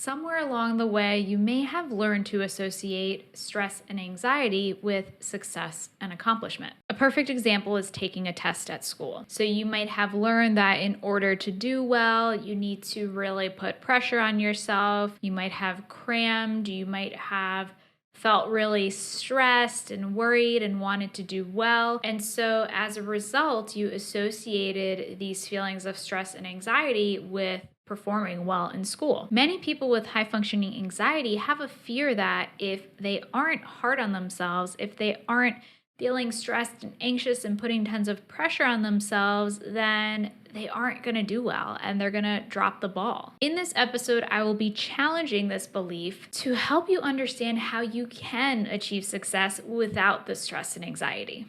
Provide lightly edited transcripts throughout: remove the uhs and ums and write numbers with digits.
somewhere along the way, you may have learned to associate stress and anxiety with success and accomplishment. A perfect example is taking a test at school. So you might have learned that in order to do well, you need to really put pressure on yourself. You might have crammed, you might have felt really stressed and worried and wanted to do well. And so as a result, you associated these feelings of stress and anxiety with performing well in school. Many people with high functioning anxiety have a fear that if they aren't hard on themselves, if they aren't feeling stressed and anxious and putting tons of pressure on themselves, then they aren't going to do well and they're going to drop the ball. In this episode, I will be challenging this belief to help you understand how you can achieve success without the stress and anxiety.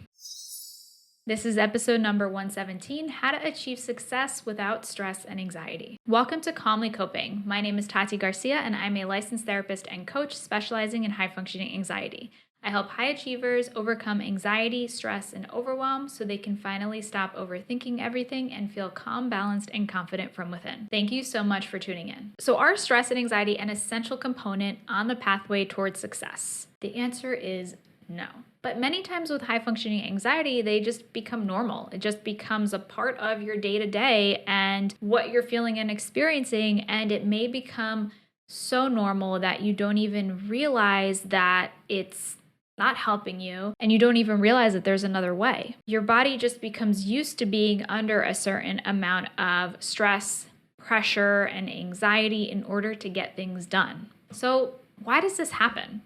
This is episode number 117, How to Achieve Success Without Stress and Anxiety. Welcome to Calmly Coping. My name is Tati Garcia, and I'm a licensed therapist and coach specializing in high-functioning anxiety. I help high achievers overcome anxiety, stress, and overwhelm so they can finally stop overthinking everything and feel calm, balanced, and confident from within. Thank you so much for tuning in. So are stress and anxiety an essential component on the pathway towards success? The answer is no. But many times with high functioning anxiety, they just become normal. It just becomes a part of your day to day and what you're feeling and experiencing. And it may become so normal that you don't even realize that it's not helping you, and you don't even realize that there's another way. Your body just becomes used to being under a certain amount of stress, pressure, and anxiety in order to get things done. So why does this happen?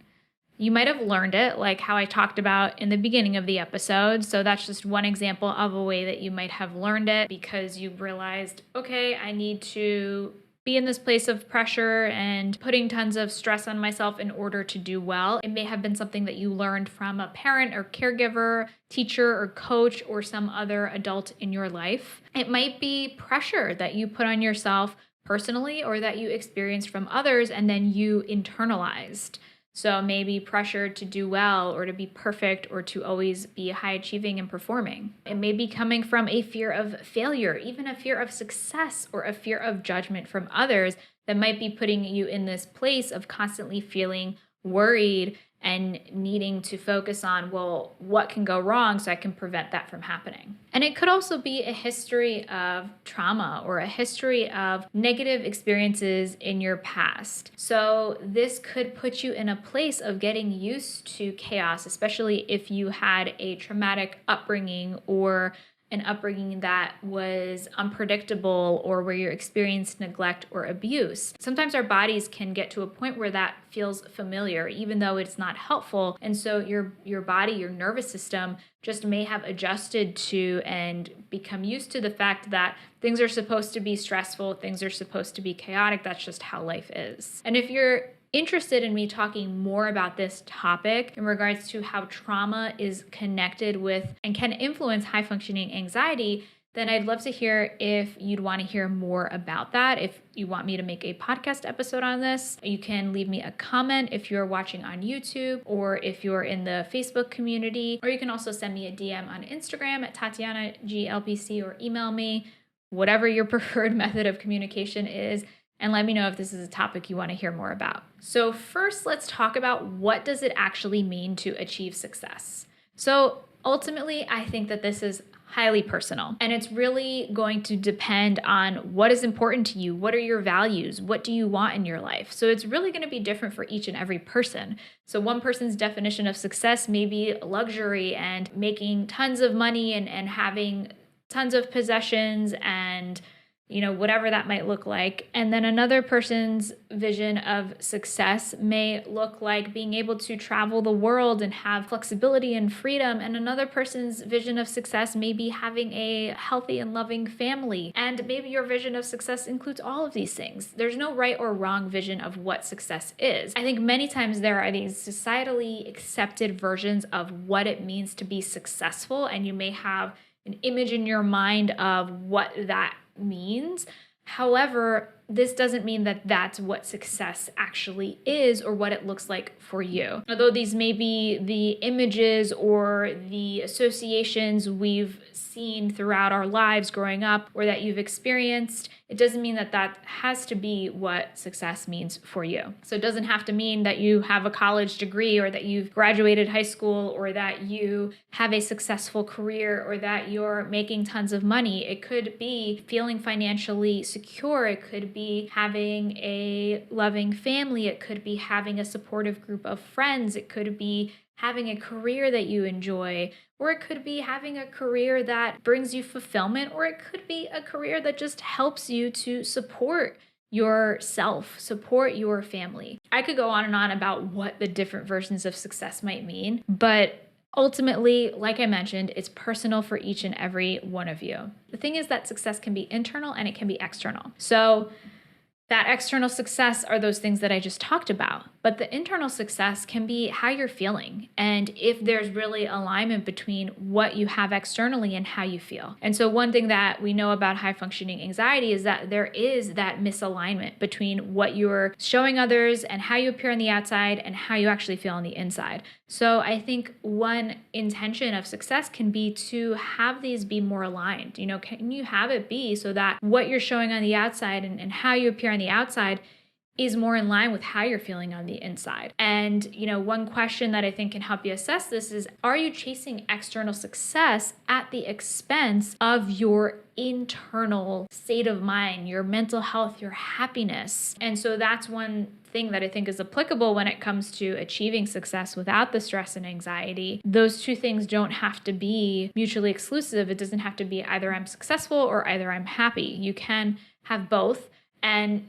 You might have learned it, like how I talked about in the beginning of the episode. So that's just one example of a way that you might have learned it because you realized, okay, I need to be in this place of pressure and putting tons of stress on myself in order to do well. It may have been something that you learned from a parent or caregiver, teacher or coach, or some other adult in your life. It might be pressure that you put on yourself personally or that you experienced from others and then you internalized. So maybe pressure to do well or to be perfect or to always be high achieving and performing. It may be coming from a fear of failure, even a fear of success or a fear of judgment from others that might be putting you in this place of constantly feeling worried and needing to focus on, well, what can go wrong so I can prevent that from happening. And it could also be a history of trauma or a history of negative experiences in your past. So this could put you in a place of getting used to chaos, especially if you had a traumatic upbringing or an upbringing that was unpredictable or where you experienced neglect or abuse. Sometimes our bodies can get to a point where that feels familiar, even though it's not helpful. And so your body, your nervous system just may have adjusted to and become used to the fact that things are supposed to be stressful, things are supposed to be chaotic. That's just how life is. And if you're interested in me talking more about this topic in regards to how trauma is connected with and can influence high functioning anxiety, then I'd love to hear if you'd want to hear more about that. If you want me to make a podcast episode on this, you can leave me a comment if you're watching on YouTube or if you're in the Facebook community, or you can also send me a DM on Instagram at TatianaGLPC or email me, whatever your preferred method of communication is, and let me know if this is a topic you want to hear more about. So first, let's talk about what does it actually mean to achieve success. So ultimately, I think that this is highly personal, and it's really going to depend on what is important to you. What are your values? What do you want in your life? So it's really going to be different for each and every person. So one person's definition of success may be luxury and making tons of money and having tons of possessions and whatever that might look like. And then another person's vision of success may look like being able to travel the world and have flexibility and freedom. And another person's vision of success may be having a healthy and loving family. And maybe your vision of success includes all of these things. There's no right or wrong vision of what success is. I think many times there are these societally accepted versions of what it means to be successful. And you may have an image in your mind of what that means. However, this doesn't mean that that's what success actually is or what it looks like for you. Although these may be the images or the associations we've seen throughout our lives growing up or that you've experienced, it doesn't mean that that has to be what success means for you. So it doesn't have to mean that you have a college degree or that you've graduated high school or that you have a successful career or that you're making tons of money. It could be feeling financially secure. It could be having a loving family. It could be having a supportive group of friends. It could be having a career that you enjoy, or it could be having a career that brings you fulfillment, or it could be a career that just helps you to support yourself, support your family. I could go on and on about what the different versions of success might mean, but ultimately, like I mentioned, it's personal for each and every one of you. The thing is that success can be internal and it can be external. So that external success are those things that I just talked about. But the internal success can be how you're feeling and if there's really alignment between what you have externally and how you feel. And so one thing that we know about high functioning anxiety is that there is that misalignment between what you're showing others and how you appear on the outside and how you actually feel on the inside. So I think one intention of success can be to have these be more aligned. Can you have it be so that what you're showing on the outside and how you appear on the outside is more in line with how you're feeling on the inside. And, one question that I think can help you assess this is, are you chasing external success at the expense of your internal state of mind, your mental health, your happiness? And so that's one thing that I think is applicable when it comes to achieving success without the stress and anxiety. Those two things don't have to be mutually exclusive. It doesn't have to be either I'm successful or either I'm happy. You can have both. And,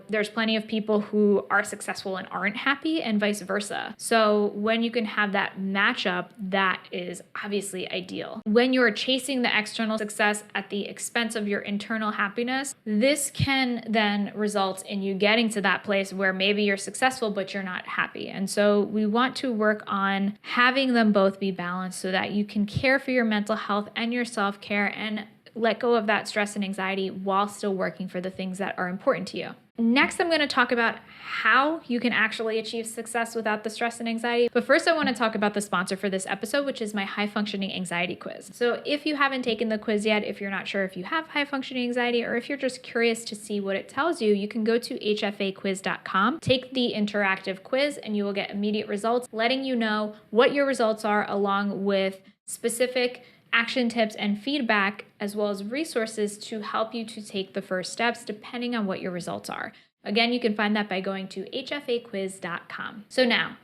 there's plenty of people who are successful and aren't happy and vice versa. So when you can have that matchup, that is obviously ideal. When you're chasing the external success at the expense of your internal happiness, this can then result in you getting to that place where maybe you're successful, but you're not happy. And so we want to work on having them both be balanced so that you can care for your mental health and your self-care and let go of that stress and anxiety while still working for the things that are important to you. Next, I'm going to talk about how you can actually achieve success without the stress and anxiety. But first, I want to talk about the sponsor for this episode, which is my high functioning anxiety quiz. So if you haven't taken the quiz yet, if you're not sure if you have high functioning anxiety, or if you're just curious to see what it tells you, you can go to hfaquiz.com, take the interactive quiz, and you will get immediate results, letting you know what your results are along with specific action tips and feedback, as well as resources to help you to take the first steps depending on what your results are. Again, you can find that by going to hfaquiz.com. So now,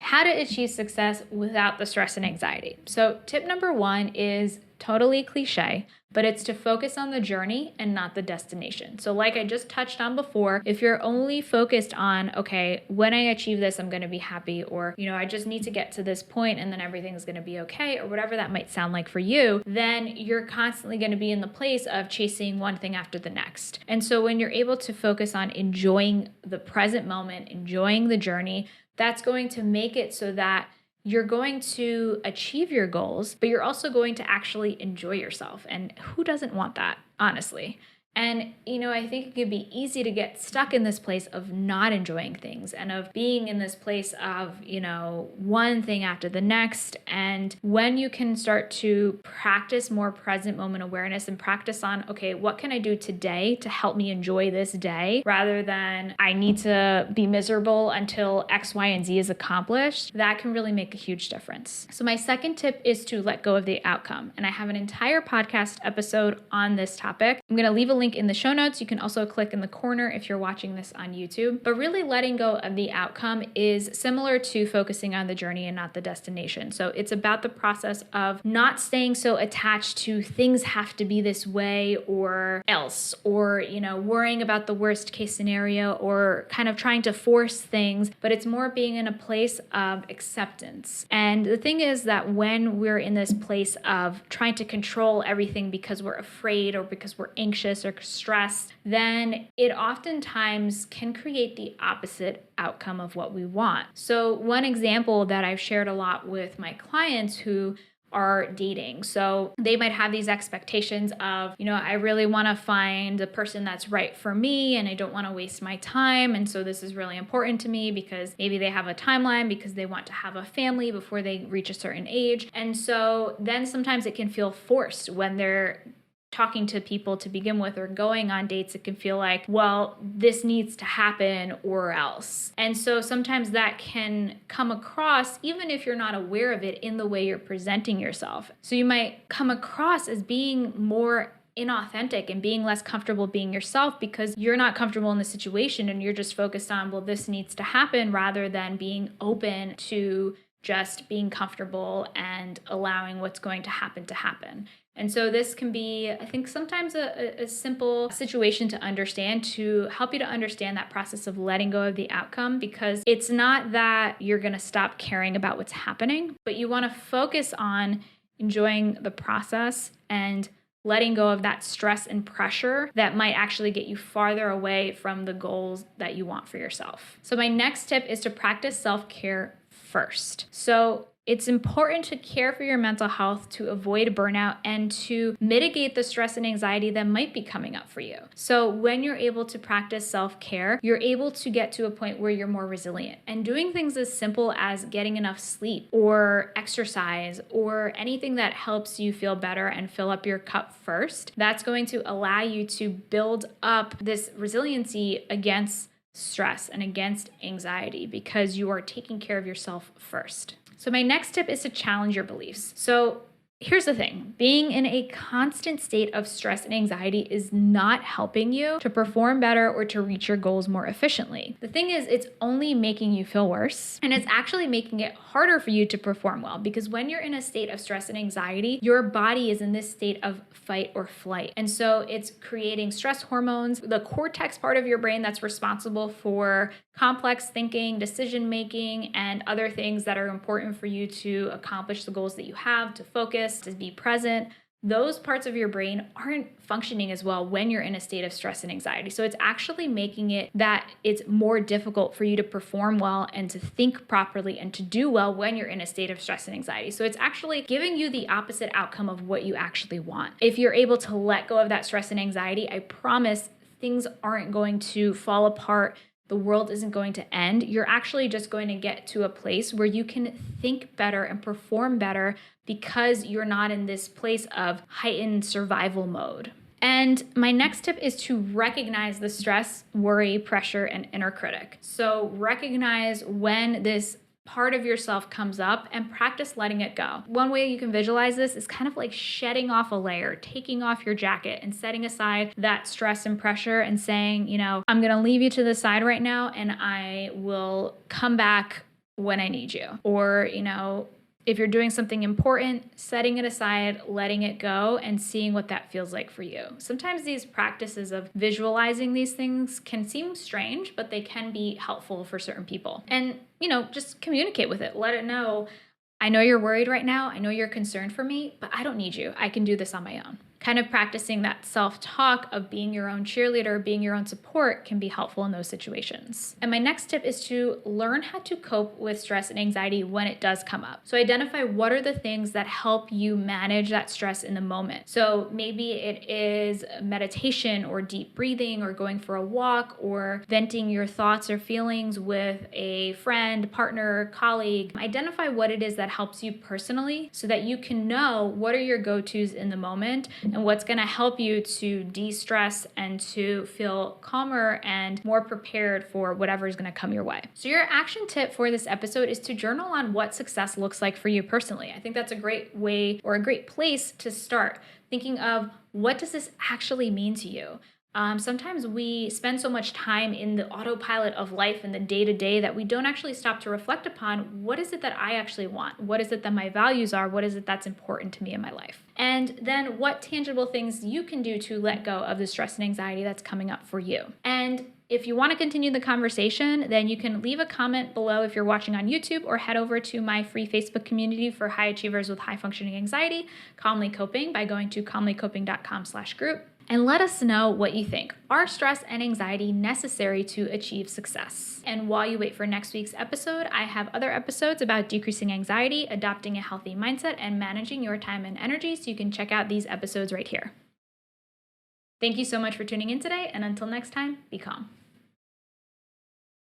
how to achieve success without the stress and anxiety. So tip number one is totally cliche, but it's to focus on the journey and not the destination. So like I just touched on before, if you're only focused on, okay, when I achieve this, I'm going to be happy, or, I just need to get to this point and then everything's going to be okay, or whatever that might sound like for you, then you're constantly going to be in the place of chasing one thing after the next. And so when you're able to focus on enjoying the present moment, enjoying the journey, that's going to make it so that you're going to achieve your goals, but you're also going to actually enjoy yourself. And who doesn't want that, honestly? And, I think it can be easy to get stuck in this place of not enjoying things and of being in this place of, one thing after the next. And when you can start to practice more present moment awareness and practice on, okay, what can I do today to help me enjoy this day rather than I need to be miserable until X, Y, and Z is accomplished, that can really make a huge difference. So my second tip is to let go of the outcome. And I have an entire podcast episode on this topic. I'm going to leave a link in the show notes. You can also click in the corner if you're watching this on YouTube. But really letting go of the outcome is similar to focusing on the journey and not the destination. So it's about the process of not staying so attached to things have to be this way or else, or, worrying about the worst case scenario or kind of trying to force things, but it's more being in a place of acceptance. And the thing is that when we're in this place of trying to control everything because we're afraid or because we're anxious or stressed, then it oftentimes can create the opposite outcome of what we want. So one example that I've shared a lot with my clients who are dating. So they might have these expectations of, I really want to find the person that's right for me and I don't want to waste my time. And so this is really important to me because maybe they have a timeline because they want to have a family before they reach a certain age. And so then sometimes it can feel forced when they're talking to people to begin with or going on dates. It can feel like, well, this needs to happen or else. And so sometimes that can come across, even if you're not aware of it, in the way you're presenting yourself. So you might come across as being more inauthentic and being less comfortable being yourself because you're not comfortable in the situation and you're just focused on, well, this needs to happen, rather than being open to just being comfortable and allowing what's going to happen. And so this can be, I think, sometimes a simple situation to understand, to help you to understand that process of letting go of the outcome, because it's not that you're going to stop caring about what's happening, but you want to focus on enjoying the process and letting go of that stress and pressure that might actually get you farther away from the goals that you want for yourself. So my next tip is to practice self-care first. So it's important to care for your mental health, to avoid burnout, and to mitigate the stress and anxiety that might be coming up for you. So when you're able to practice self-care, you're able to get to a point where you're more resilient. And doing things as simple as getting enough sleep or exercise or anything that helps you feel better and fill up your cup first, that's going to allow you to build up this resiliency against stress and against anxiety because you are taking care of yourself first. So my next tip is to challenge your beliefs. So here's the thing. Being in a constant state of stress and anxiety is not helping you to perform better or to reach your goals more efficiently. The thing is, it's only making you feel worse, and it's actually making it harder for you to perform well, because when you're in a state of stress and anxiety, your body is in this state of fight or flight. And so it's creating stress hormones, the cortex part of your brain that's responsible for complex thinking, decision making, and other things that are important for you to accomplish the goals that you have, to focus, to be present. Those parts of your brain aren't functioning as well when you're in a state of stress and anxiety. So it's actually making it that it's more difficult for you to perform well and to think properly and to do well when you're in a state of stress and anxiety. So it's actually giving you the opposite outcome of what you actually want. If you're able to let go of that stress and anxiety, I promise things aren't going to fall apart. The world isn't going to end. You're actually just going to get to a place where you can think better and perform better because you're not in this place of heightened survival mode. And my next tip is to recognize the stress, worry, pressure, and inner critic. So recognize when this part of yourself comes up and practice letting it go. One way you can visualize this is kind of like shedding off a layer, taking off your jacket and setting aside that stress and pressure and saying, I'm going to leave you to the side right now and I will come back when I need you. Or, if you're doing something important, setting it aside, letting it go, and seeing what that feels like for you. Sometimes these practices of visualizing these things can seem strange, but they can be helpful for certain people. And, just communicate with it. Let it know, I know you're worried right now. I know you're concerned for me, but I don't need you. I can do this on my own. Kind of practicing that self-talk of being your own cheerleader, being your own support can be helpful in those situations. And my next tip is to learn how to cope with stress and anxiety when it does come up. So identify what are the things that help you manage that stress in the moment. So maybe it is meditation or deep breathing or going for a walk or venting your thoughts or feelings with a friend, partner, colleague. Identify what it is that helps you personally so that you can know what are your go-tos in the moment and what's going to help you to de-stress and to feel calmer and more prepared for whatever is going to come your way. So your action tip for this episode is to journal on what success looks like for you personally. I think that's a great way or a great place to start thinking of what does this actually mean to you? Sometimes we spend so much time in the autopilot of life and the day-to-day that we don't actually stop to reflect upon what is it that I actually want? What is it that my values are? What is it that's important to me in my life? And then what tangible things you can do to let go of the stress and anxiety that's coming up for you. And if you want to continue the conversation, then you can leave a comment below if you're watching on YouTube or head over to my free Facebook community for high achievers with high functioning anxiety, Calmly Coping, by going to calmlycoping.com/group. And let us know what you think. Are stress and anxiety necessary to achieve success? And while you wait for next week's episode, I have other episodes about decreasing anxiety, adopting a healthy mindset, and managing your time and energy, so you can check out these episodes right here. Thank you so much for tuning in today, and until next time, be calm.